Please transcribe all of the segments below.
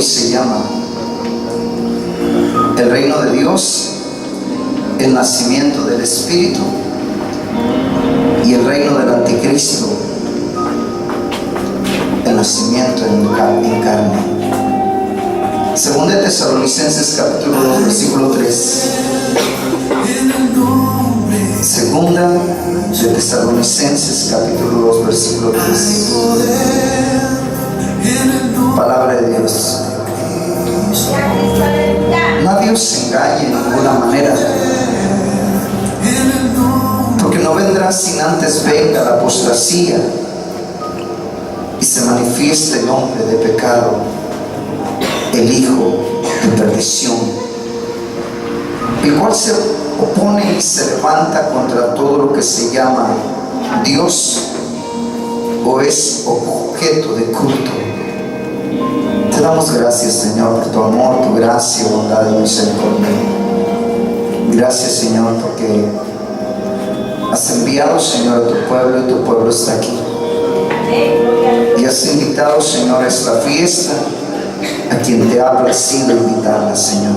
hoy se llama el reino de Dios, el nacimiento del Espíritu y el reino del anticristo, el nacimiento en carne. Segunda de Tesalonicenses capítulo 2 versículo 3. Segunda de Tesalonicenses capítulo 2 versículo 3. Palabra de Dios. Nadie os engañe de ninguna manera, porque no vendrá sin antes venga la apostasía y se manifieste el hombre de pecado, el hijo de perdición, el cual se opone y se levanta contra todo lo que se llama Dios o es objeto de culto. Te damos gracias, Señor, por tu amor, tu gracia, bondad y misericordia. Gracias, Señor, porque has enviado, Señor, a tu pueblo y tu pueblo está aquí. Y has invitado, Señor, a esta fiesta a quien te ha placido invitarla, Señor.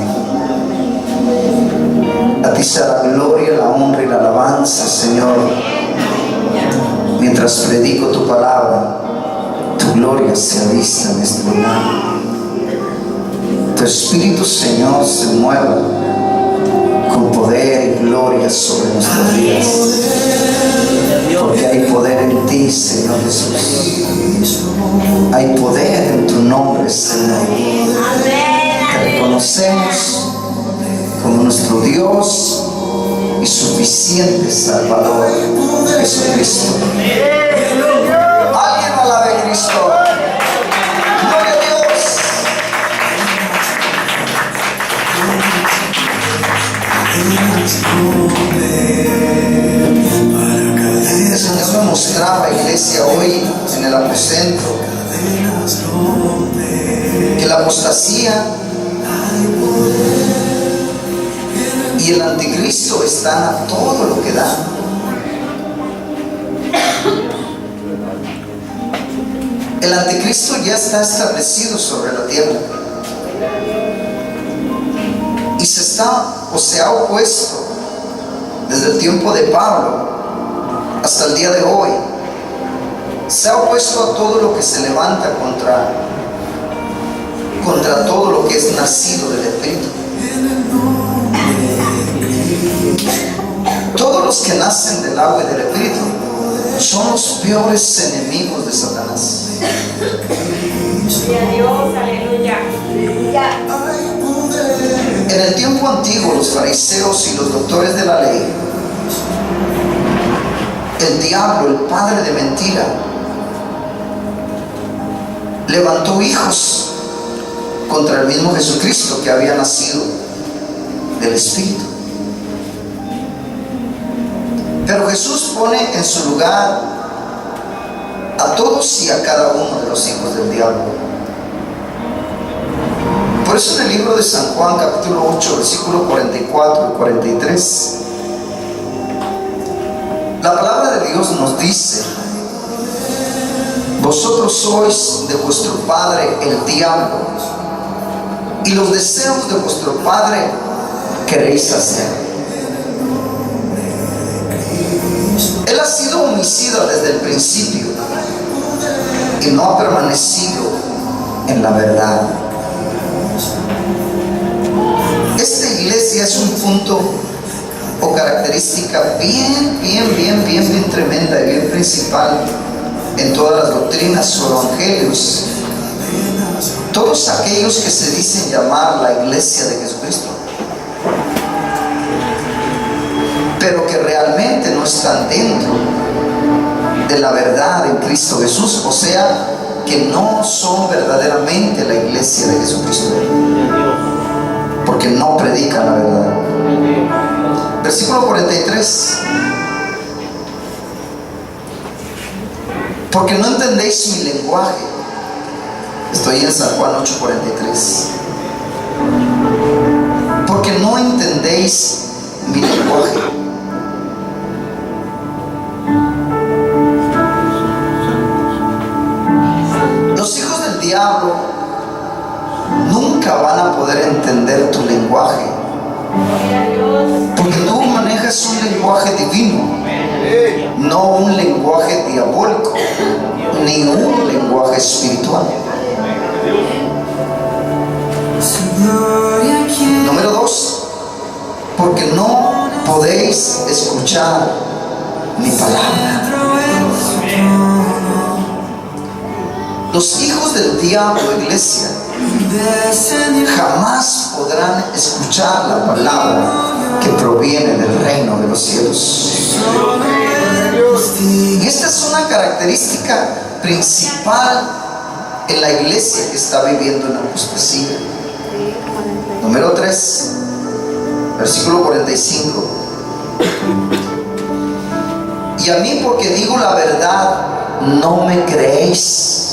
A ti sea la gloria, la honra y la alabanza, Señor. Mientras predico tu palabra, tu gloria sea vista en este lugar. Tu Espíritu, Señor, se mueva con poder y gloria sobre nuestras vidas, porque hay poder en ti, Señor Jesús. Hay poder en tu nombre, Señor. Te reconocemos como nuestro Dios y suficiente Salvador, Jesucristo. Alguien alabe a Cristo. Gloria a Dios. El Señor me mostraba, iglesia, hoy en el aposento, que la apostasía y el anticristo están a todo lo que da. El anticristo ya está establecido sobre la tierra y se ha opuesto desde el tiempo de Pablo hasta el día de hoy. Se ha opuesto a todo lo que se levanta contra todo lo que es nacido del Espíritu. Todos los que nacen del agua y del Espíritu son los peores enemigos de Satanás. Gloria a Dios, aleluya. En el tiempo antiguo, los fariseos y los doctores de la ley, el diablo, el padre de mentira, levantó hijos contra el mismo Jesucristo que había nacido del Espíritu. Pero Jesús pone en su lugar a todos y a cada uno de los hijos del diablo. Por eso en el libro de San Juan capítulo 8 versículo 44 y 43, la palabra de Dios nos dice: vosotros sois de vuestro padre el diablo, y los deseos de vuestro padre queréis hacer. Él ha sido homicida desde el principio y no ha permanecido en la verdad. Esta iglesia es un punto o característica bien tremenda y bien principal en todas las doctrinas o evangelios. Todos aquellos que se dicen llamar la iglesia de Jesucristo, pero que realmente no están dentro de la verdad en Cristo Jesús, o sea, que no son verdaderamente la iglesia de Jesucristo, porque no predican la verdad. Versículo 43: porque no entendéis mi lenguaje. Estoy en San Juan 8:43. Porque no entendéis mi lenguaje. Los hijos del diablo nunca van a poder entender tu lenguaje, porque tú manejas un lenguaje divino, no un lenguaje diabólico, ni un lenguaje espiritual. Número 2, porque no podéis escuchar mi palabra. Los hijos del diablo, iglesia, jamás podrán escuchar la palabra que proviene del reino de los cielos. Y esta es una característica principal en la iglesia que está viviendo en apostasía. Número 3, versículo 45. Y a mí, porque digo la verdad, no me creéis.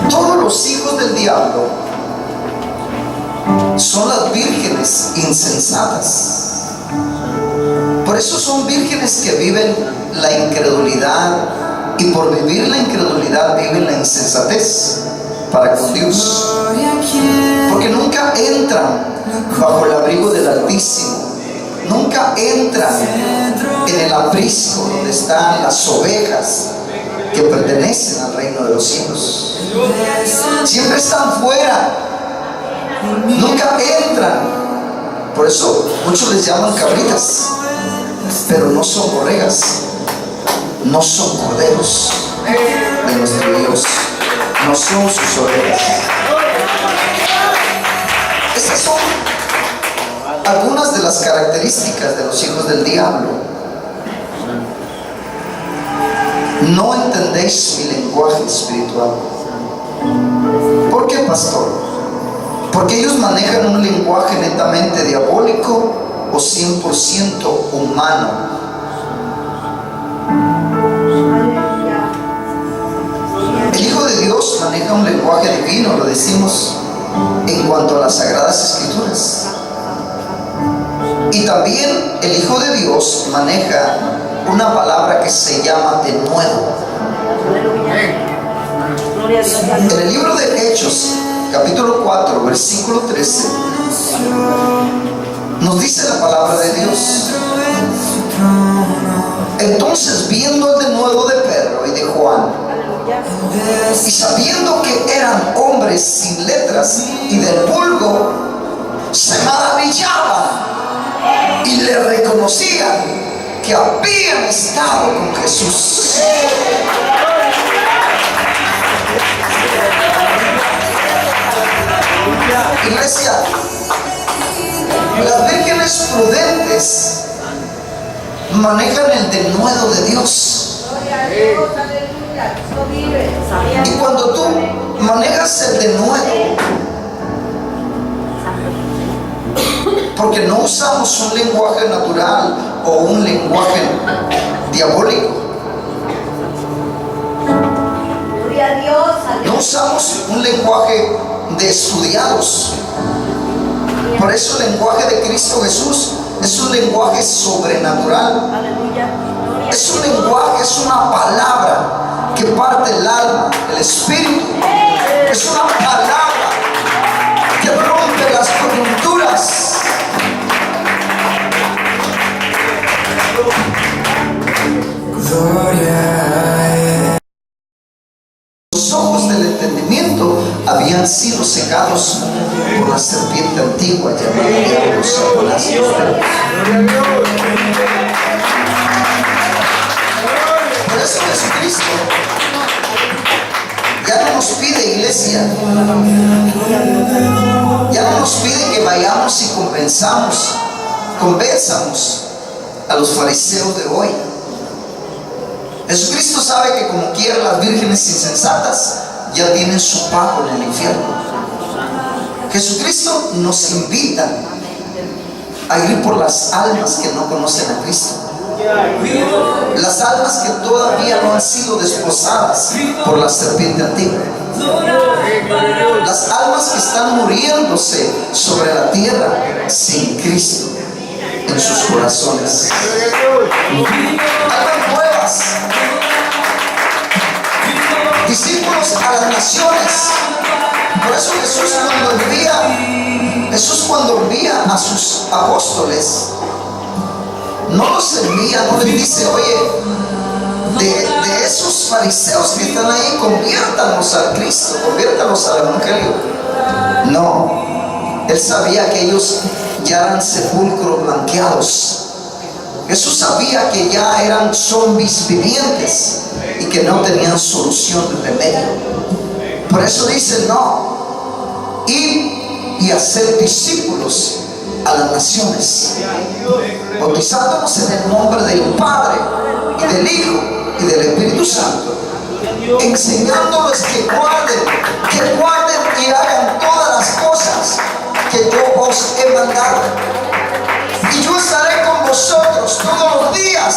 Todos los hijos del diablo son las vírgenes insensatas. Por eso son vírgenes que viven la incredulidad, y por vivir la incredulidad viven la insensatez para con Dios, porque nunca entran bajo el abrigo del Altísimo, nunca entran en el aprisco donde están las ovejas que pertenecen al reino de los cielos. Siempre están fuera, nunca entran. Por eso muchos les llaman cabritas, pero no son borregas, no son corderos de nuestro Dios, no son sus ovejas. Estas son algunas de las características de los hijos del diablo. No entendéis mi lenguaje espiritual. ¿Por qué, pastor? Porque ellos manejan un lenguaje netamente diabólico o 100% humano. El Hijo de Dios maneja un lenguaje divino, lo decimos en cuanto a las Sagradas Escrituras. Y también el Hijo de Dios maneja una palabra que se llama de nuevo. En el libro de Hechos, capítulo 4, versículo 13, nos dice la palabra de Dios: entonces, viendo el denuedo de Pedro y de Juan, y sabiendo que eran hombres sin letras y del vulgo, se maravillaban y le reconocían que habían estado con Jesús. Iglesia, las vírgenes prudentes manejan el denuedo de Dios. Y cuando tú manejas el denuedo, porque no usamos un lenguaje natural o un lenguaje diabólico, no usamos un lenguaje de estudiados. Por eso el lenguaje de Cristo Jesús es un lenguaje sobrenatural. Es un lenguaje, es una palabra que parte el alma, el espíritu. Es una palabra que rompe las coyunturas. Los ojos del entendimiento habían sido cegados por la serpiente antigua llamada diablo, Satanás. Por eso Jesucristo ya no nos pide, iglesia, ya no nos pide que vayamos y convenzamos a los fariseos de hoy. Jesucristo sabe que como quiera las vírgenes insensatas ya tienen su pago en el infierno. Jesucristo nos invita a ir por las almas que no conocen a Cristo, las almas que todavía no han sido desposadas por la serpiente antigua, las almas que están muriéndose sobre la tierra sin Cristo en sus corazones. Almas nuevas, discípulos a la apóstoles, no los envía, no les dice, oye, de esos fariseos que están ahí, conviértanos al Cristo, conviértanos al Evangelio. No, él sabía que ellos ya eran sepulcros blanqueados. Jesús sabía que ya eran zombies vivientes y que no tenían solución ni remedio. Por eso dice, no, ir y hacer discípulos a las naciones, bautizándonos en el nombre del Padre y del Hijo y del Espíritu Santo, enseñándoles que guarden y hagan todas las cosas que yo os he mandado. Y yo estaré con vosotros todos los días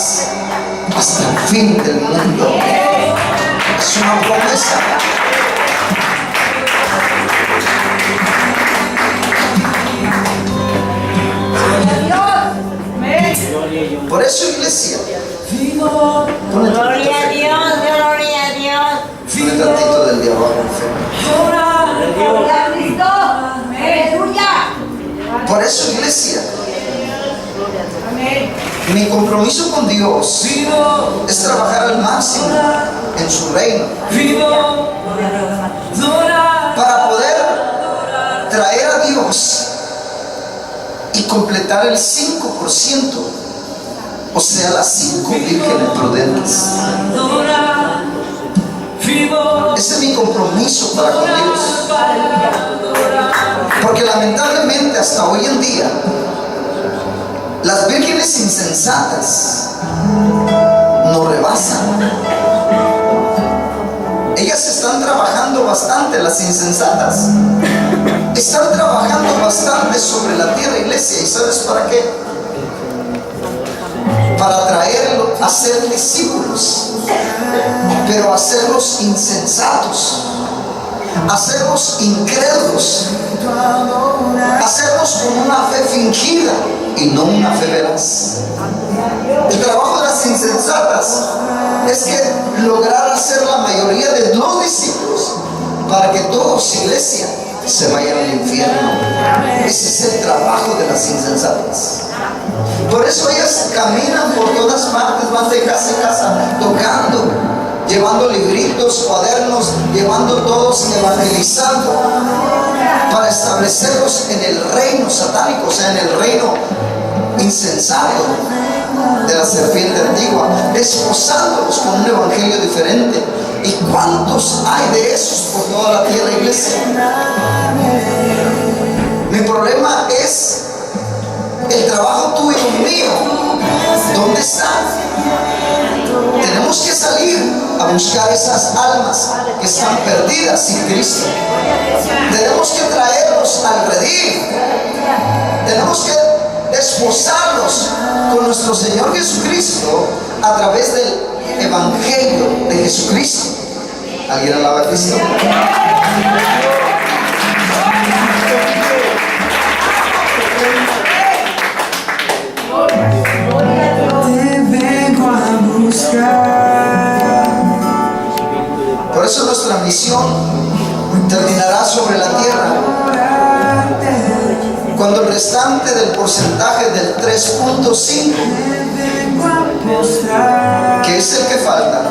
hasta el fin del mundo. Es una promesa. Por eso, iglesia, Gloria a Dios, gloria a Dios. un tantito del de abajo. Gloria a Cristo. Aleluya. Por eso, iglesia, mi compromiso con Dios es trabajar al máximo en su reino para poder traer a Dios y completar el 5%, o sea, las 5 vírgenes prudentes. Ese es mi compromiso para con Dios, porque lamentablemente hasta hoy en día las vírgenes insensatas nos rebasan. Ellas están trabajando bastante, las insensatas están trabajando bastante sobre la tierra, iglesia. ¿Y sabes para qué? Para traerlos a ser discípulos, pero hacerlos insensatos, hacerlos incrédulos, hacerlos con una fe fingida y no una fe veraz. El trabajo de las insensatas es que lograr hacer la mayoría de los discípulos para que todos, iglesia, se vayan al infierno. Ese es el trabajo de las insensatas. Por eso ellas caminan por todas partes, van de casa en casa tocando, llevando libritos, cuadernos, llevando todos, evangelizando para establecerlos en el reino satánico, o sea, en el reino insensato de la serpiente antigua, esposándolos con un evangelio diferente. ¿Y cuántos hay de esos por toda la tierra, iglesia? Mi problema es el trabajo tuyo y mío. ¿Dónde está? Tenemos que salir a buscar esas almas que están perdidas sin Cristo. Tenemos que traerlos al redil. Tenemos que desposarlos con nuestro Señor Jesucristo a través del Evangelio de Jesucristo. ¿Alguien alaba a Cristo? Por eso nuestra misión terminará sobre la tierra, cuando el restante del porcentaje del 3.5, que es el que falta,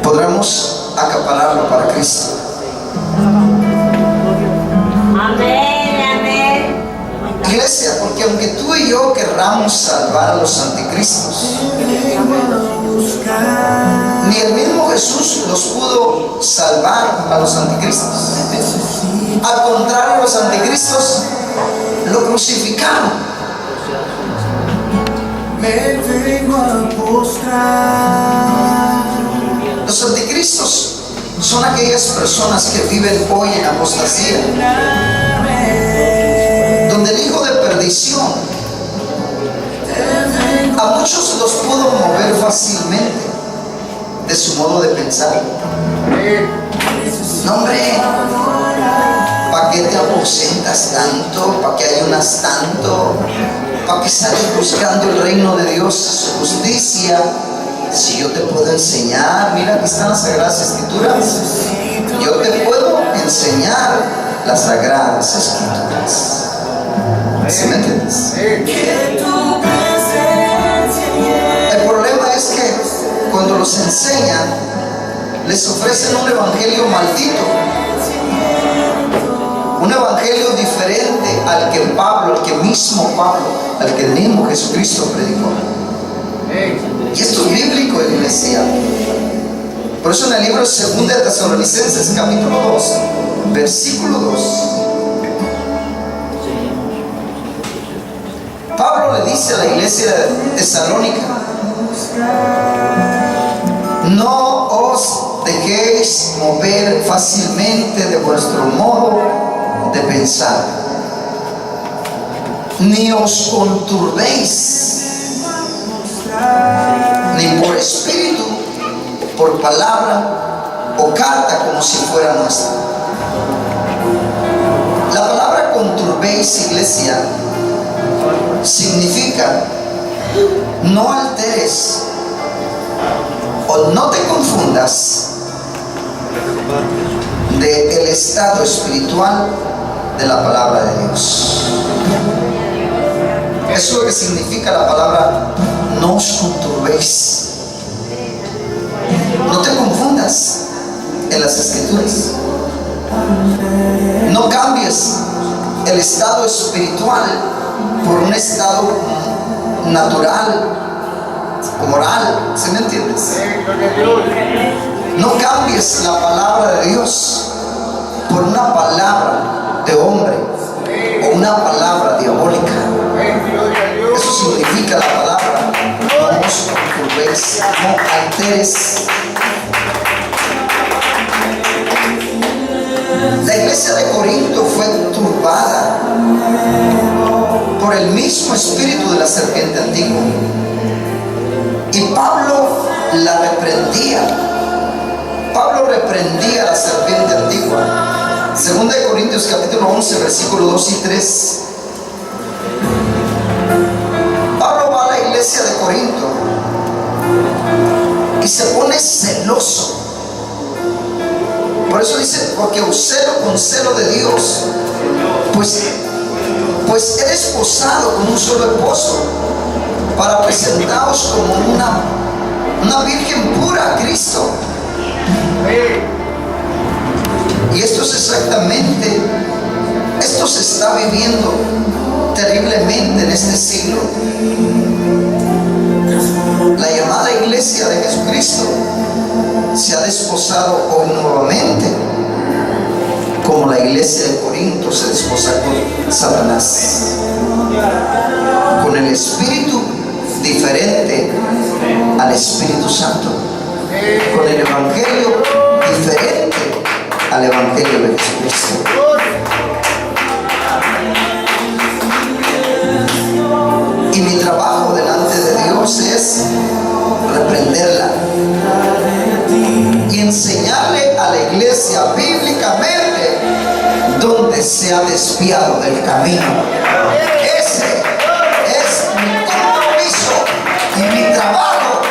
podremos acapararlo para Cristo. Iglesia, porque aunque tú y yo querramos salvar a los anticristos, ni el mismo Jesús los pudo salvar a los anticristos. Al contrario, los anticristos lo crucificaron. Los anticristos son aquellas personas que viven hoy en apostasía, donde el hijo de perdición a muchos los pudo mover fácilmente de su modo de pensar. No, hombre, ¿para qué te aposentas tanto? ¿Para qué ayunas tanto? ¿Para qué sales buscando el reino de Dios, su justicia? Si yo te puedo enseñar, mira, aquí están las Sagradas Escrituras. Yo te puedo enseñar las sagradas escrituras. ¿Sí me entiendes? El problema es que cuando los enseñan, les ofrecen un evangelio maldito, un evangelio diferente al que el mismo Jesucristo predicó. Y esto es bíblico, iglesia. Por eso en el libro 2 de Tesalonicenses, capítulo 2, versículo 2, Pablo le dice a la iglesia de Tesalónica: no os dejéis mover fácilmente de vuestro modo de pensar, ni os conturbéis, ni por espíritu, por palabra o carta como si fuera nuestra. La palabra conturbéis, iglesia, significa no alteres o no te confundas del estado espiritual de la palabra de Dios. Eso es lo que significa la palabra no os conturbéis. No te confundas en las escrituras. No cambies el estado espiritual por un estado natural o moral. ¿Sí me entiendes? No cambies la palabra de Dios por una palabra de hombre o una palabra diabólica. Eso significa la palabra no os conturbéis, no alteres. La iglesia de Corinto fue turbada por el mismo espíritu de la serpiente antigua, y Pablo la reprendía. Pablo reprendía a la serpiente antigua. 2 de Corintios capítulo 11, versículo 2 y 3. Pablo va a la iglesia de Corinto y se pone celoso. Por eso dice: porque os celo con celo de Dios, pues he desposado con un solo esposo, para presentaros como una virgen pura a Cristo. Y esto es exactamente, esto se está viviendo terriblemente en este siglo. La llamada iglesia de Jesucristo se ha desposado hoy nuevamente, como la iglesia de Corinto se desposa con Satanás, con el espíritu diferente al Espíritu Santo, con el evangelio diferente al evangelio de Jesucristo. Y mi trabajo delante de Dios es reprenderla y enseñarle a la iglesia bíblicamente donde se ha desviado del camino. Ese es mi compromiso y mi trabajo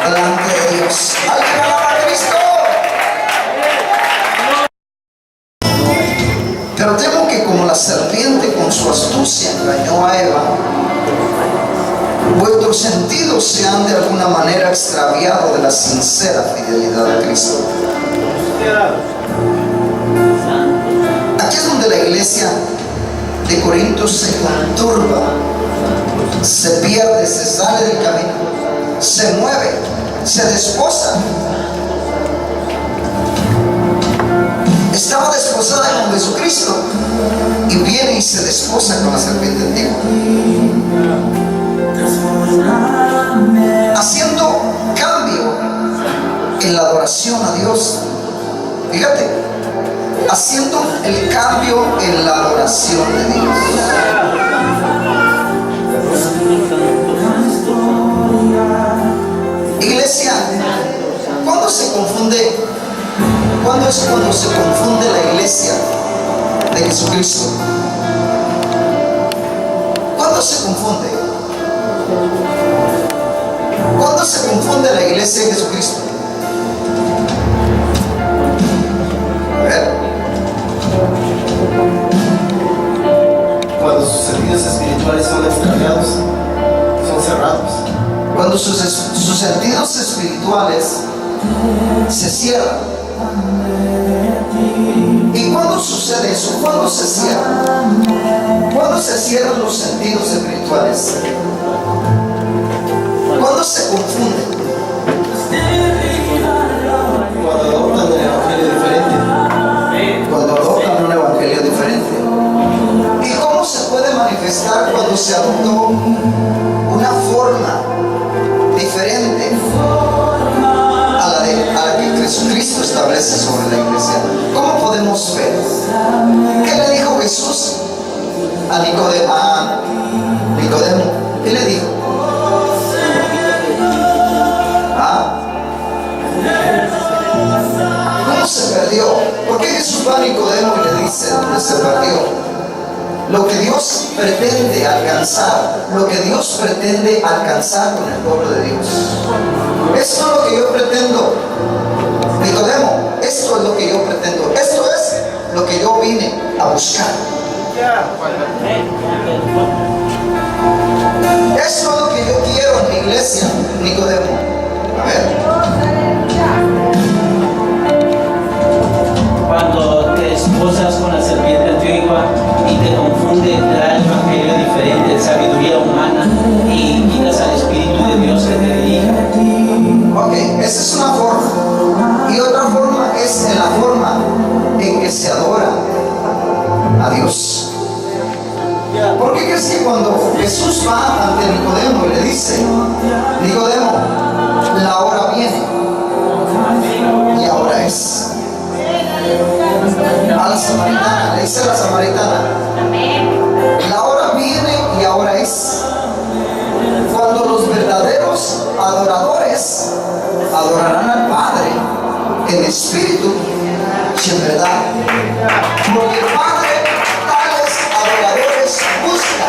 delante de Dios. ¡Alguien alaba a Cristo! Pero temo que como la serpiente con su astucia engañó a Eva, vuestros sentidos se han de alguna manera extraviado de la sincera fidelidad a Cristo. Aquí es donde la iglesia de Corinto se conturba, se pierde, se sale del camino, se mueve, se desposa. Estaba desposada con Jesucristo y viene y se desposa con la serpiente antigua, haciendo cambio en la adoración a Dios. Fíjate, haciendo el cambio en la adoración de Dios. Iglesia, ¿cuándo se confunde? ¿Cuándo es cuando se confunde la iglesia de Jesucristo? ¿Cuándo se confunde? ¿Cuándo se confunde la iglesia de Jesucristo? A ver. sentidos espirituales son extraviados, son cerrados. Cuando sus sentidos espirituales se cierran. ¿Y cuándo sucede eso? ¿Cuándo se cierran? ¿Cuándo se cierran los sentidos espirituales? ¿Cuándo se confunden? Cuando adoptan un evangelio diferente. Cuando adoptan un evangelio diferente. ¿Y cómo se puede manifestar cuando se adoptó una forma diferente a la que Jesucristo establece sobre la iglesia? ¿Cómo podemos ver? ¿Qué le dijo Jesús a Nicodemo? ¿Qué le dijo? ¿Cómo se perdió? ¿Por qué Jesús va a Nicodemo y le dice dónde se perdió? Lo que Dios pretende alcanzar, lo que Dios pretende alcanzar con el pueblo de Dios. Esto es lo que yo pretendo, Nicodemo, esto es lo que yo pretendo, esto es lo que yo vine a buscar. Esto es lo que yo quiero en mi iglesia, Nicodemo. A ver. Cuando te esposas con la serpiente antigua y te confunde, te da el evangelio diferente, sabiduría humana, y quitas al Espíritu de Dios que te dirige. Ok, esa es una forma. Y otra forma es en la forma en que se adora a Dios. ¿Por qué crees que cuando Jesús va ante Nicodemo y le dice, Nicodemo, la hora viene y ahora es? A la samaritana, le dice a la samaritana, la hora viene y ahora es cuando los verdaderos adoradores adorarán al Padre en espíritu y en verdad, porque el Padre tales adoradores busca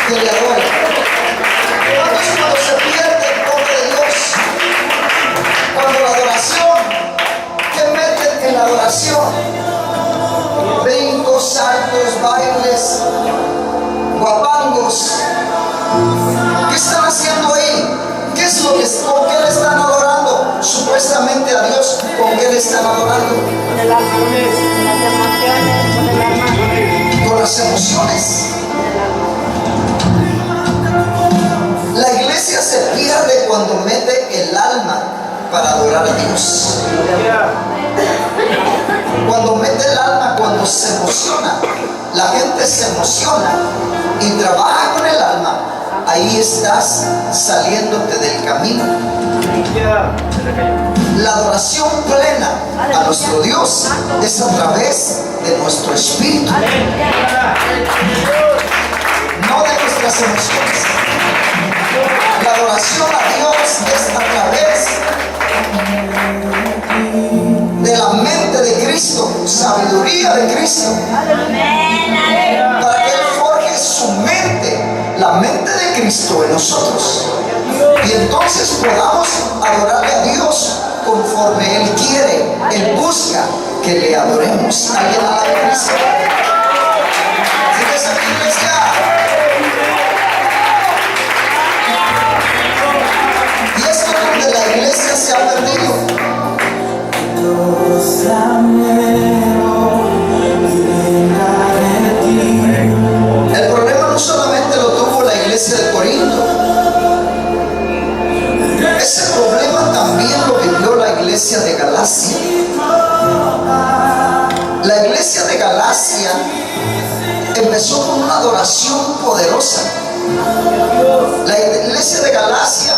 que le adoren. ¿Cuándo es cuando se pierde el nombre de Dios? Cuando la adoración, que meten en la adoración brincos, saltos, bailes, guapangos. ¿Qué están haciendo ahí? ¿Qué es lo que, con qué le están adorando? Supuestamente a Dios, ¿con qué le están adorando? Con las emociones. La iglesia se pierde cuando mete el alma para adorar a Dios. Cuando mete el alma, cuando se emociona, la gente se emociona y trabaja con el alma, ahí estás saliéndote del camino. La adoración plena a nuestro Dios es a través de nuestro espíritu, no de nuestras emociones. La adoración a Dios es a través de la mente de Cristo, sabiduría de Cristo, para que Él forje su mente, la mente de Cristo en nosotros, y entonces podamos adorarle a Dios conforme Él quiere. Él busca que le adoremos. ¿Alguien alaba a Cristo? ¿Sigues aquí, iglesia? Y esto es donde la iglesia se ha perdido. El problema no solamente lo tuvo la iglesia de Corinto, ese problema también lo vivió la iglesia de Galacia. La iglesia de Galacia empezó con una adoración poderosa. La iglesia de Galacia,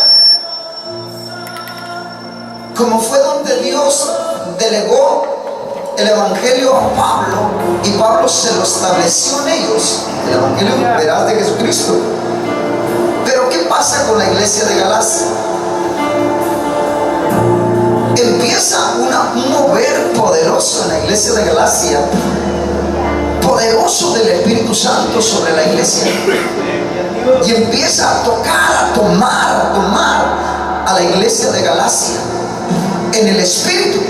como fue donde Dios delegó el evangelio a Pablo y Pablo se lo estableció en ellos, el evangelio veraz de Jesucristo. Pero ¿qué pasa con la iglesia de Galacia? Empieza un mover poderoso en la iglesia de Galacia, poderoso del Espíritu Santo sobre la iglesia, y empieza a tocar, a tomar a la iglesia de Galacia en el Espíritu.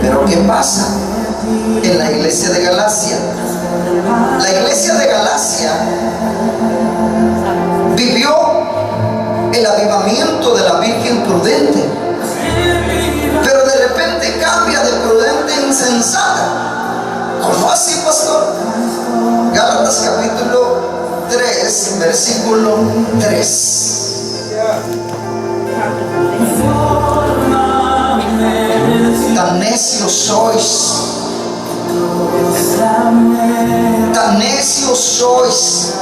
Pero ¿qué pasa en la iglesia de Galacia? La iglesia de Galacia vivió el avivamiento de la Virgen prudente, pero de repente cambia de prudente a insensata. ¿Cómo así, pastor? Gálatas capítulo 3, versículo 3. Tan necios sois, tan necios sois,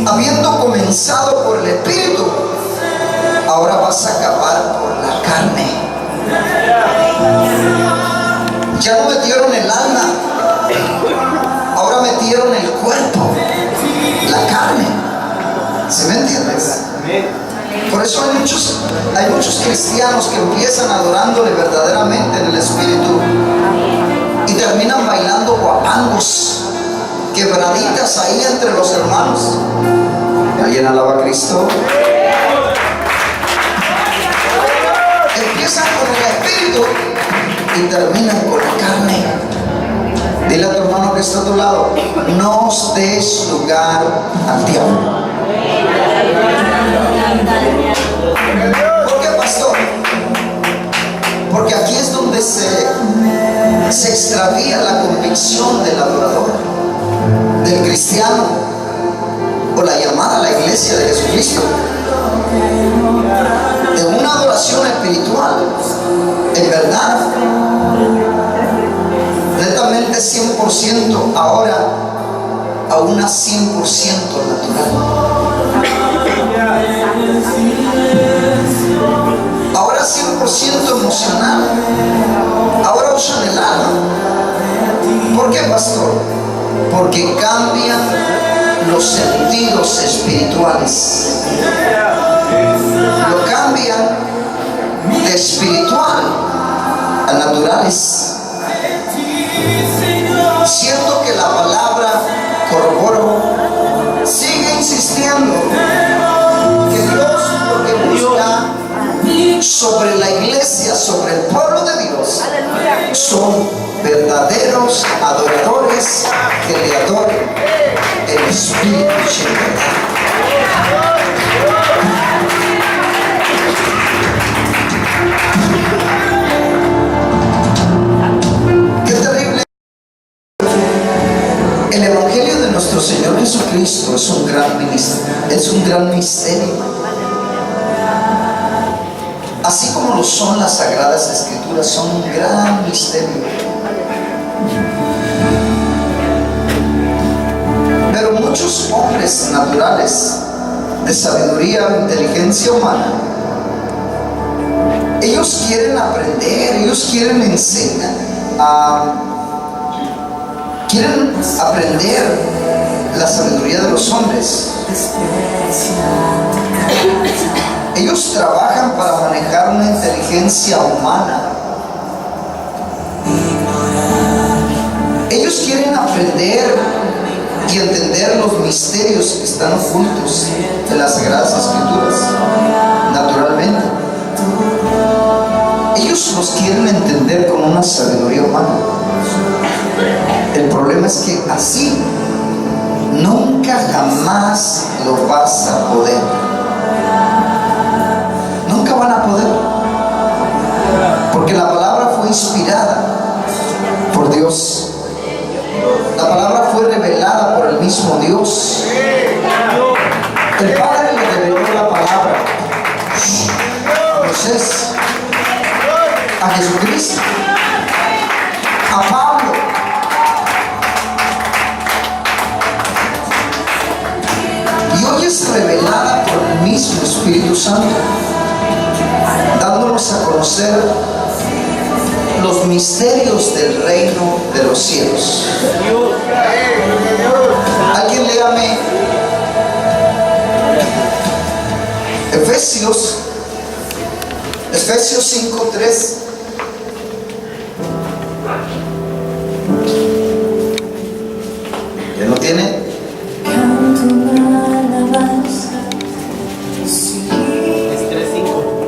habiendo comenzado por el Espíritu, ahora vas a acabar por la carne. Ya no metieron el alma, ahora metieron el cuerpo, la carne. ¿Sí me entiendes? Por eso hay muchos cristianos que empiezan adorándole verdaderamente en el Espíritu y terminan bailando guapangos, quebraditas ahí entre los hermanos. ¿Alguien alaba a Cristo? Empiezan con el Espíritu y terminan con la carne. Dile a tu hermano que está a tu lado: no os des lugar al diablo. ¿Por qué, pastor? Porque aquí es donde se extravía la convicción del adorador, del cristiano, o la llamada a la iglesia de Jesucristo, de una adoración espiritual, en verdad, netamente 100%, ahora a una 100% natural. Ahora 100% emocional. Ahora usan el alma. ¿Por qué, pastor? Porque cambian los sentidos espirituales. Lo cambian de espiritual a naturales. Siento que la palabra, corroboro, sigue insistiendo que Dios, lo que busca sobre la iglesia, sobre el pueblo de Dios, son verdaderos adoradores que le adoren en espíritu y en verdad. Qué terrible. El evangelio de nuestro Señor Jesucristo es un gran misterio. Así como lo son las Sagradas Escrituras, son un gran misterio. Pero muchos hombres naturales de sabiduría o inteligencia humana, ellos quieren aprender, ellos quieren enseñar, quieren aprender la sabiduría de los hombres. Ellos trabajan para manejar una inteligencia humana. Ellos quieren aprender y entender los misterios que están ocultos en las Sagradas Escrituras, naturalmente. Ellos los quieren entender con una sabiduría humana. El problema es que así nunca jamás lo vas a poder. Nunca van a poder, porque la palabra fue inspirada por Dios. La palabra fue revelada por el mismo Dios. El Padre le reveló la palabra a Moisés, a Jesucristo, a Pablo. Y hoy es revelada por el mismo Espíritu Santo, dándonos a conocer los misterios del reino de los cielos. Alguien léame Efesios 5:3. ¿Ya no tiene?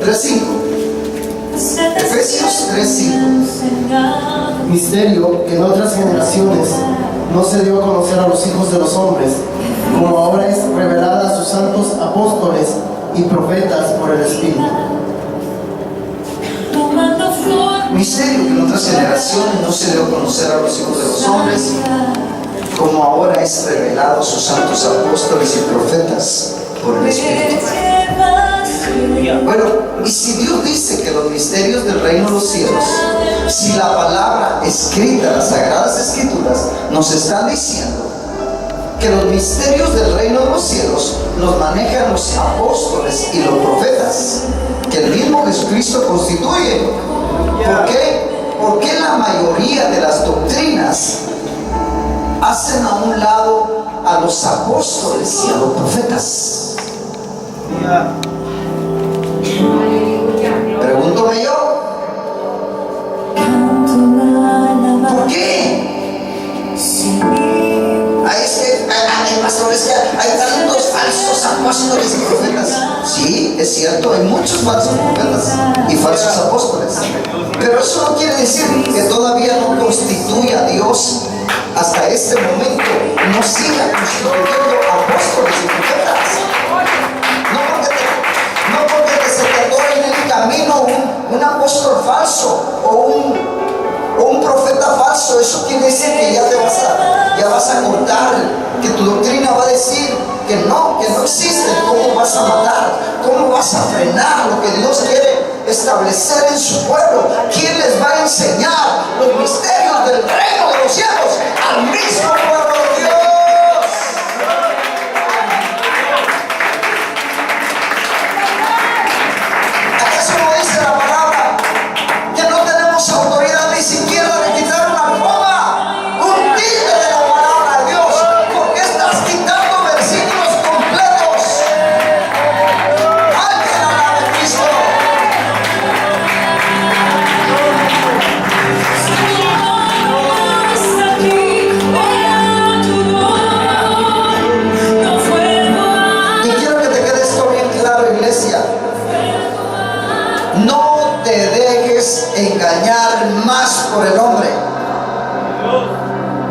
3:5. Efesios 3:5. Misterio que en otras generaciones no se dio a conocer a los hijos de los hombres, como ahora es revelada a sus santos apóstoles y profetas por el Espíritu. Misterio que en otras generaciones no se dio a conocer a los hijos de los hombres, como ahora es revelado a sus santos apóstoles y profetas por el Espíritu. Bueno, y si Dios dice que los misterios del reino de los cielos, si la palabra escrita, las sagradas escrituras, nos están diciendo que los misterios del reino de los cielos los manejan los apóstoles y los profetas, que el mismo Jesucristo constituye. ¿Por qué? Porque la mayoría de las doctrinas hacen a un lado a los apóstoles y a los profetas. Pregúntome yo, ¿por qué? Pastor, es que hay tantos falsos apóstoles y profetas. Sí, es cierto, hay muchos falsos profetas y falsos apóstoles, pero eso no quiere decir que todavía no constituya a Dios hasta este momento, no siga constituyendo apóstoles y profetas. No porque se te atora en el camino un apóstol falso o un profeta falso, eso quiere decir que ya vas a contar, que tu doctrina va a decir que no existe. ¿Cómo vas a matar? ¿Cómo vas a frenar lo que Dios quiere establecer en su pueblo? ¿Quién les va a enseñar los misterios del reino de los cielos? Al mismo pueblo de Dios. ¿Acaso no dice la palabra que no tenemos autoridad ni siquiera de quitar una coma, un tilde de la palabra de Dios? ¿Por qué estás quitando versículos completos? Alguien alabe a Cristo. Y quiero que te quede esto bien claro, iglesia. No te dejes engañar más por el hombre.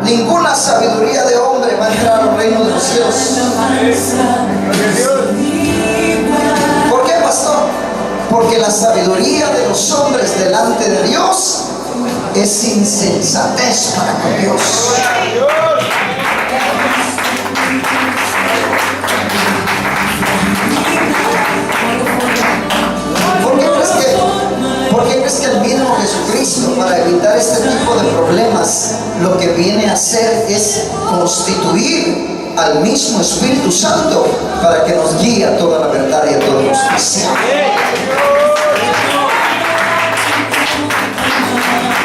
Ninguna sabiduría de hombre va a entrar al reino de los cielos. ¿Por qué, pastor? Porque la sabiduría de los hombres delante de Dios es insensatez para con Dios. ¿Por qué crees que el mismo Jesucristo, para evitar este tipo de problemas, lo que viene a hacer es constituir al mismo Espíritu Santo para que nos guíe a toda la verdad y a toda justicia?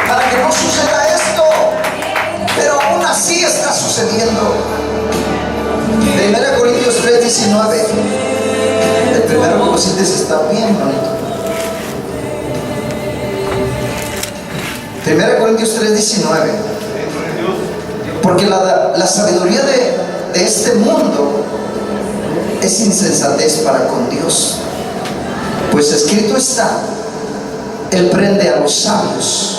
Para que no suceda esto, pero aún así está sucediendo. 1 Corintios 3:19. El primero que vos está bien bonito. 1 Corintios 3:19. Porque la sabiduría de este mundo es insensatez para con Dios. Pues escrito está: Él prende a los sabios.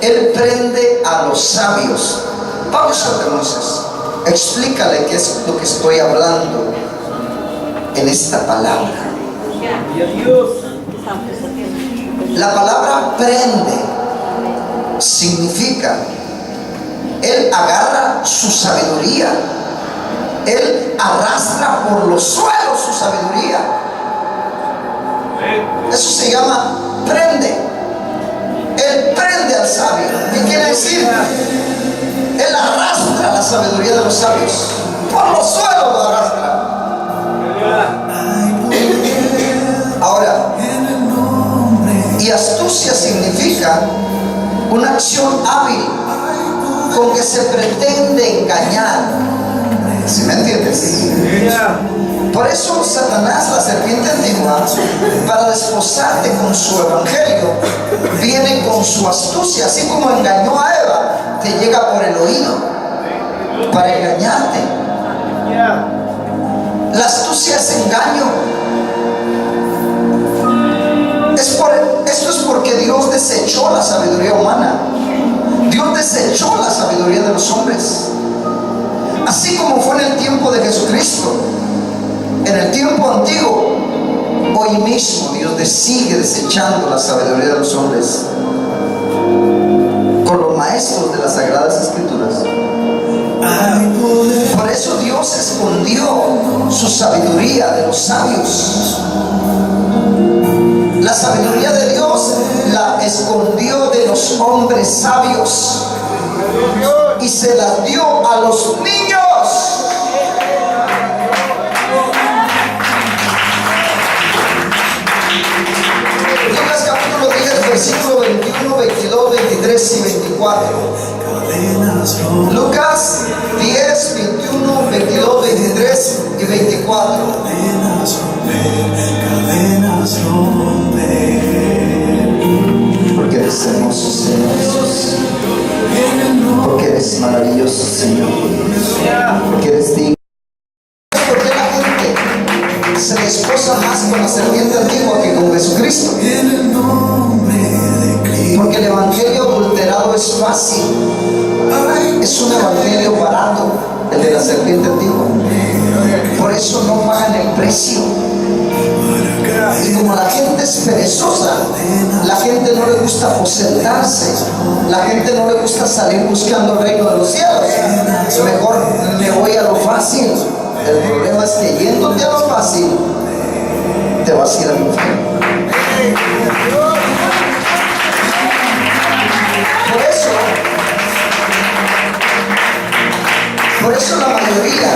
Él prende a los sabios. Pausa, Moisés. Explícale qué es lo que estoy hablando en esta palabra. La palabra prende significa Él agarra su sabiduría, Él arrastra por los suelos su sabiduría. Eso se llama prende. Él prende al sabio. ¿Qué quiere decir? Él arrastra la sabiduría de los sabios, por los suelos lo arrastra. Ahora, y astucia significa una acción hábil con que se pretende engañar. ¿Sí me entiendes? Por eso Satanás, la serpiente antigua, para desposarte con su evangelio, viene con su astucia. Así como engañó a Eva, te llega por el oído para engañarte. La astucia es engaño. Esto es porque Dios desechó la sabiduría humana. Dios desechó la sabiduría de los hombres. como fue en el tiempo de Jesucristo, en el tiempo antiguo, hoy mismo Dios sigue desechando la sabiduría de los hombres con los maestros de las Sagradas Escrituras. Por eso Dios escondió su sabiduría de los sabios. La sabiduría de Dios la escondió de los hombres sabios y se la dio a los niños. Lucas capítulo 10, versículo 21, 22, 23 y 24. Lucas 10, 21, 22, 23 y 24. Porque eres hermoso, Señor Jesús. Porque eres maravilloso, Señor. Porque eres digno. ¿Por qué la gente se desposa más con la serpiente antigua que con Jesucristo? Porque el evangelio adulterado es fácil. Es un evangelio barato, el de la serpiente antigua. Por eso no pagan el precio. Y como la gente es perezosa, la gente no le gusta aposentarse, la gente no le gusta salir buscando el reino de los cielos. Mejor me voy a lo fácil. El problema es que yéndote a lo fácil, te vas a ir al infierno. Por eso la mayoría,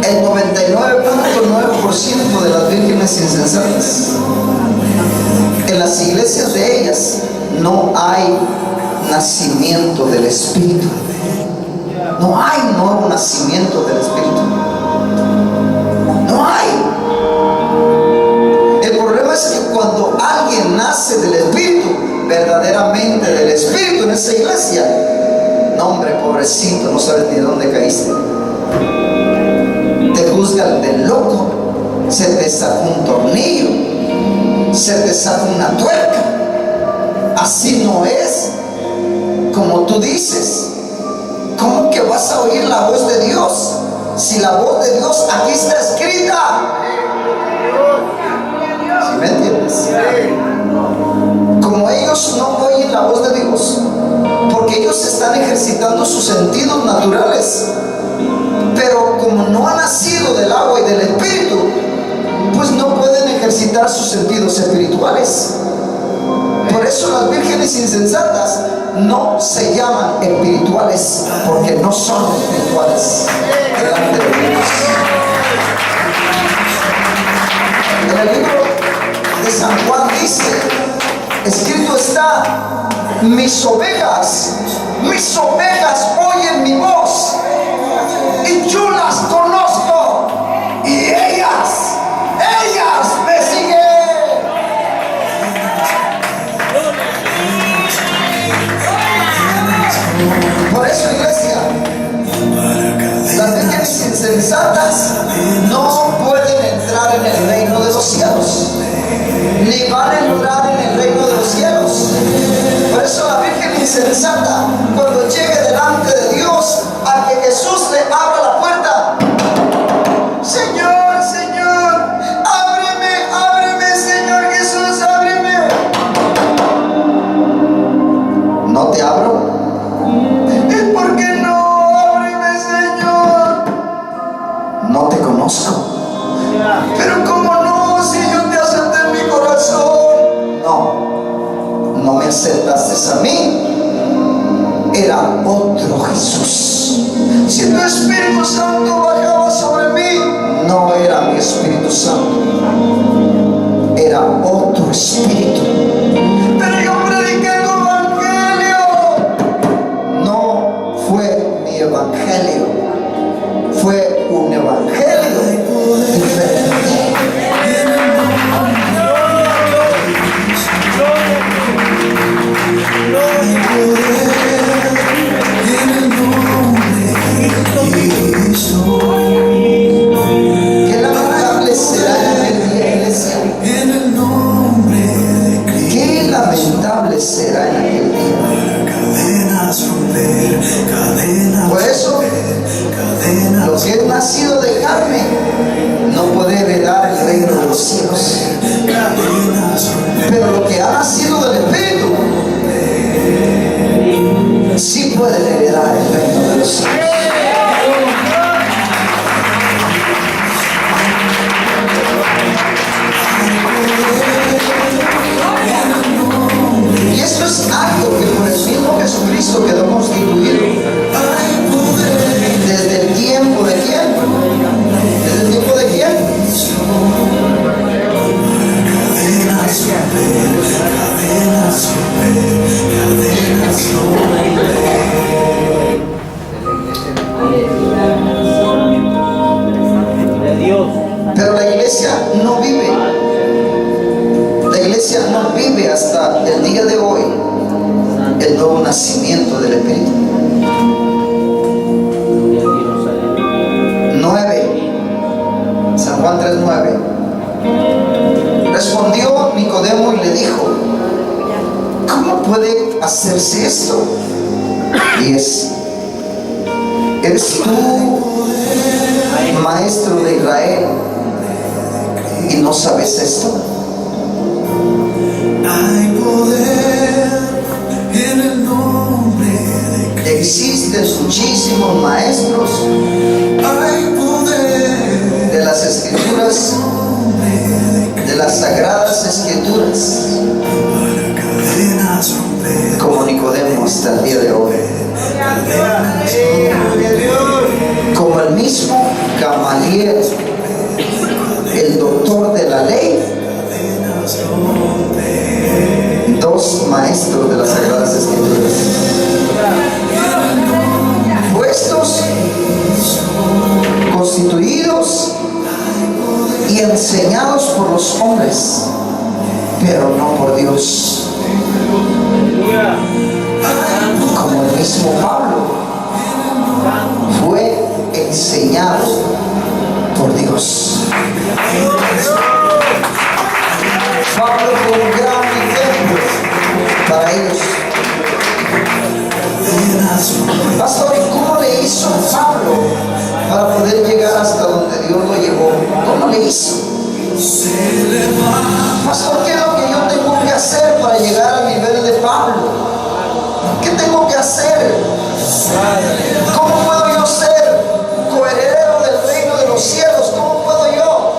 el 99.9% de las vírgenes insensatas, en las iglesias de ellas no hay nacimiento del Espíritu. No hay nuevo nacimiento del Espíritu. No hay. El problema es que cuando alguien nace del Espíritu, verdaderamente del Espíritu, en esa iglesia, no, hombre, pobrecito, no sabes ni de dónde caíste. Te juzgan de loco, se te saca un tornillo, se te saca una tuerca. Así no es como tú dices. ¿Cómo que vas a oír la voz de Dios? Si la voz de Dios aquí está escrita. ¿Sí me entiendes? Como ellos no oyen la voz de Dios, porque ellos están ejercitando sus sentidos naturales, pero como no han nacido del agua y del Espíritu, pues no pueden ejercitar sus sentidos espirituales. Por eso las vírgenes insensatas no se llaman espirituales, porque no son espirituales delante de Dios. En el libro de San Juan dice, escrito está, mis ovejas oyen mi voz y yo las conozco y ellas me siguen. Por eso, iglesia, las vírgenes insensatas no pueden entrar en el reino de los cielos, ni van a entrar en el reino de los cielos. Por eso la virgen insensata, cuando llegue delante de Dios, a que Jesús le abra la puerta, Señor, Señor, ábreme, Señor Jesús, ábreme. No te abro. ¿Por qué no? Ábreme, Señor. No te conozco. Pero ¿cómo no? Si yo te acepté en mi corazón. No me aceptaste a mí. Era otro Jesús. Si tu Espíritu Santo bajaba sobre mí, no era mi Espíritu Santo, era otro Espíritu. Pero yo prediqué tu evangelio. No fue mi evangelio, fue un evangelio diferente. Qué lamentable será en el día, iglesia, vive hasta el día de hoy el nuevo nacimiento del Espíritu. 9, San Juan 3:9. Respondió Nicodemo y le dijo: ¿cómo puede hacerse esto? 10. ¿Eres tú maestro de Israel y no sabes esto? Hay poder en el nombre de Cristo. Existen muchísimos maestros Hay poder de las Escrituras, de las Sagradas Escrituras, para cadenas romper. como Nicodemo hasta el día de hoy. Como el mismo Gamaliel, el doctor de la ley, dos maestros de las Sagradas Escrituras, puestos, constituidos y enseñados por los hombres, pero no por Dios. Como el mismo Pablo fue enseñado por Dios. Pablo fue un gran ejemplo para ellos. Pastor, ¿y cómo le hizo Pablo para poder llegar hasta donde Dios lo llevó? ¿Cómo le hizo? Pastor, ¿qué es lo que yo tengo que hacer para llegar al nivel de Pablo? ¿Qué tengo que hacer? ¿Cómo puedo yo ser coheredero del reino de los cielos? ¿Cómo puedo yo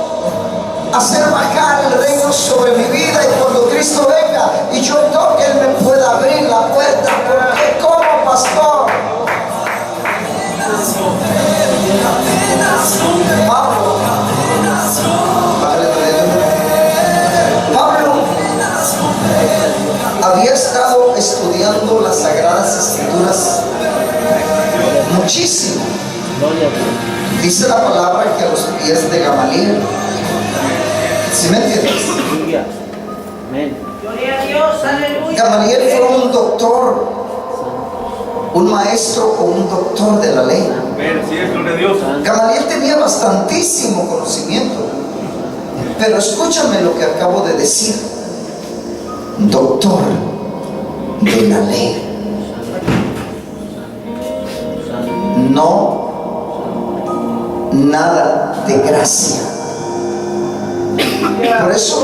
hacer bajar el reino sobre mi vida y cuando Cristo venga y yo toque, Él me pueda abrir la puerta? ¿Por qué? ¿Cómo, pastor? Pablo había estado estudiando las Sagradas Escrituras muchísimo. Dice la palabra que a los pies de Gamaliel. ¿Sí me entiendes? Gloria a Dios, aleluya. Gamaliel fue un doctor, un maestro o un doctor de la ley. Gamaliel tenía bastantísimo conocimiento, pero escúchame lo que acabo de decir: doctor de la ley, no nada de gracia. Por eso,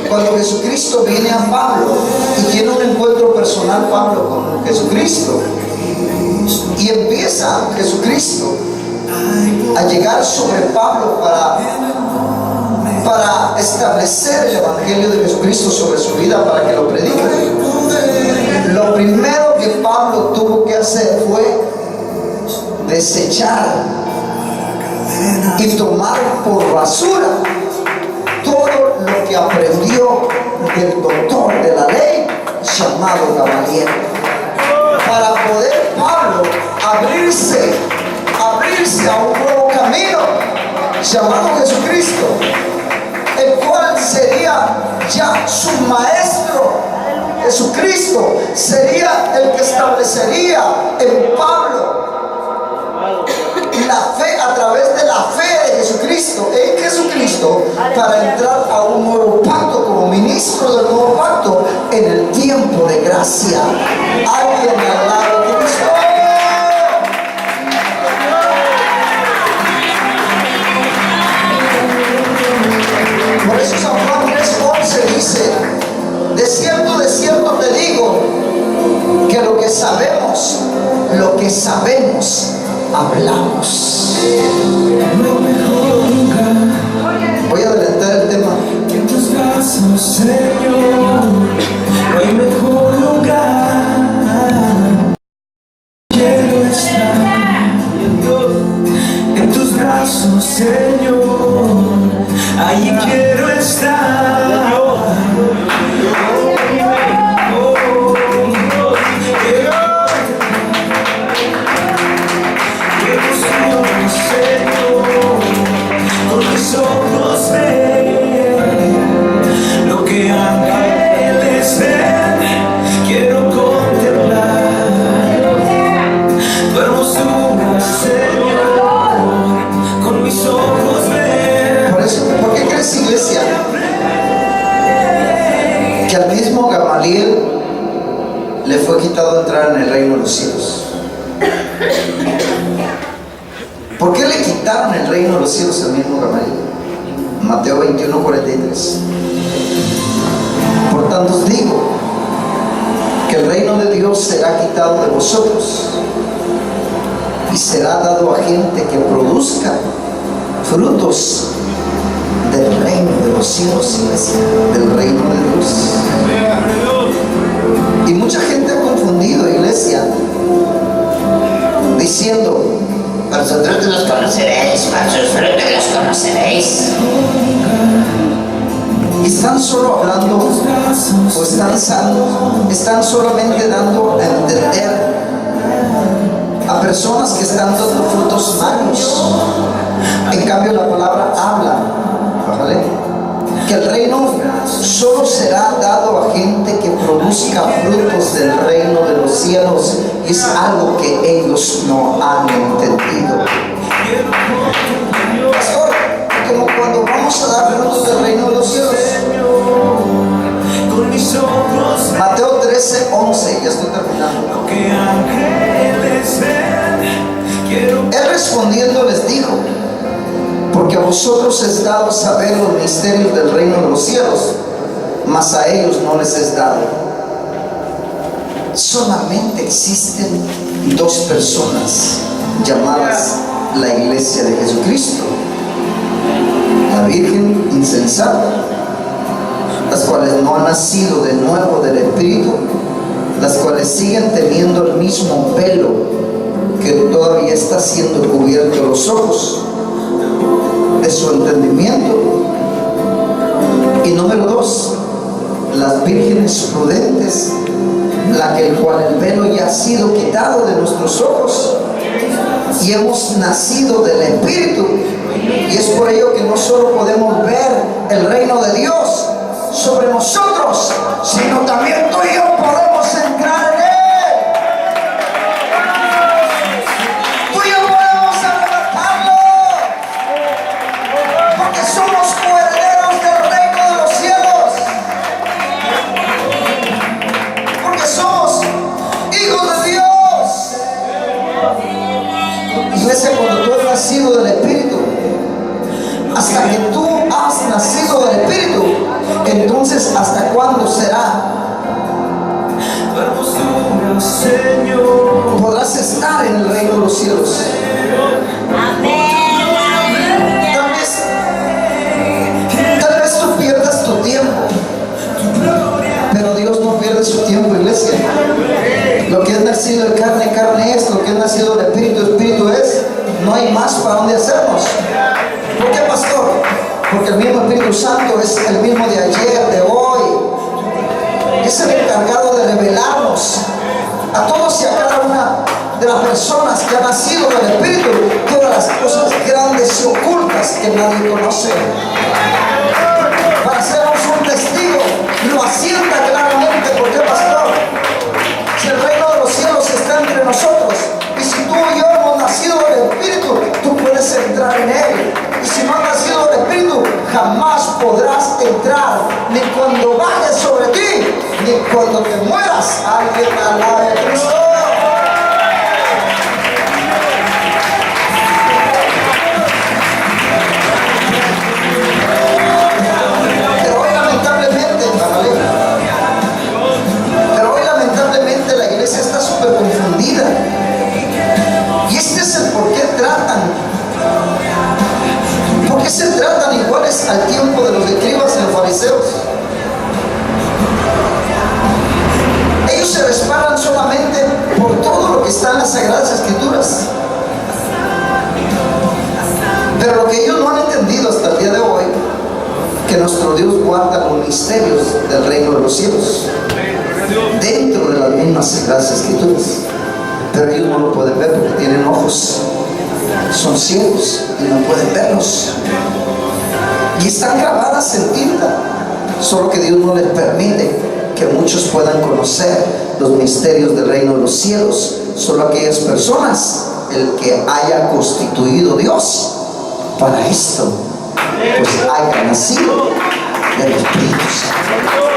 cuando Jesucristo viene a Pablo y tiene un encuentro personal Pablo con Jesucristo, y empieza Jesucristo a llegar sobre Pablo para establecer el evangelio de Jesucristo sobre su vida, para que lo predique, lo primero que Pablo tuvo que hacer fue desechar y tomar por basura todo lo que aprendió del doctor de la ley llamado Gamaliel, para poder Pablo abrirse a un nuevo camino llamado Jesucristo, el cual sería ya su maestro. Jesucristo sería el que establecería en Pablo la fe, a través de la fe de Jesucristo en Jesucristo, para entrar a un nuevo pacto como ministro del nuevo pacto en el tiempo de gracia. Alguien al lado de Cristo. Por eso San Juan 3:11 dice: de cierto te digo que lo que sabemos hablamos. Voy a adelantar el tema. En tus brazos, Señor, no hay mejor lugar. Quiero estar en tus brazos, Señor, ahí quiero estar. Con mis ojos ver lo que anhelo. reino de los cielos? ¿Por qué le quitaron el reino de los cielos al mismo Gamaliel? Mateo 21:43. Por tanto os digo que el reino de Dios será quitado de vosotros y será dado a gente que produzca frutos del reino de los cielos, iglesia, del reino de Dios. Y mucha gente ha confundido, iglesia, diciendo: vosotros los conoceréis, vosotros los conoceréis. Y están solo hablando, o están solamente dando a entender a personas que están dando frutos malos. En cambio, la palabra habla, ¿vale?, que el reino solo será dado a gente que produzca frutos del reino de los cielos, y es algo que ellos no han entendido. Pastor, como cuando vamos a dar frutos del reino de los cielos. Mateo 13:11, ya estoy terminando. Él respondiendo les dijo: porque a vosotros es dado saber los misterios del reino de los cielos, mas a ellos no les es dado. Solamente existen dos personas llamadas la iglesia de Jesucristo: la Virgen insensata, las cuales no han nacido de nuevo del Espíritu, las cuales siguen teniendo el mismo velo que todavía está siendo cubierto los ojos de su entendimiento. Y número 2, las vírgenes prudentes, el cual el velo ya ha sido quitado de nuestros ojos y hemos nacido del Espíritu. Y es por ello que no solo podemos ver el reino de Dios sobre nosotros, sino también tú y yo podemos entrar en él. Tú y yo podemos arrebatarlo, porque somos coherederos del reino de los cielos, porque somos hijos de Dios. Iglesia, cuando tú has nacido del Espíritu, hasta que tú has nacido del Espíritu, entonces ¿hasta cuándo será? Podrás estar en el reino de los cielos. Tal vez tú pierdas tu tiempo, pero Dios no pierde su tiempo, iglesia. Lo que es nacido de carne, carne es; lo que es nacido del Espíritu, Espíritu es. No hay más para dónde hacernos. ¿Por qué, pastor? Porque el mismo Espíritu Santo es el mismo de ayer, de hoy. Es el encargado de revelarnos a todos y a cada una de las personas que han nacido del Espíritu todas las cosas grandes y ocultas que nadie conoce, para hacernos un testigo. Lo asienta claramente. ¿Por qué, pastor? Si el reino de los cielos está entre nosotros, y si tú y yo hemos nacido del Espíritu, tú puedes entrar en él. Y si no has nacido del Espíritu, jamás podrás entrar, ni cuando bajes sobre ti, ni cuando te mueras. Alguien alabe a Cristo. Pero hoy lamentablemente la iglesia está súper confundida. Y este es el por qué tratan. ¿Por qué se tratan iguales al tiempo de los escribas y los fariseos? Ellos se respaldan solamente por todo lo que está en las Sagradas Escrituras. Pero lo que ellos no han entendido hasta el día de hoy, que nuestro Dios guarda los misterios del reino de los cielos dentro de las mismas Sagradas Escrituras. Pero ellos no lo pueden ver porque tienen ojos, son ciegos y no pueden verlos, y están grabadas en tinta. Solo que Dios no les permite que muchos puedan conocer los misterios del reino de los cielos. Solo aquellas personas, el que haya constituido Dios para esto, pues haya nacido del Espíritu Santo.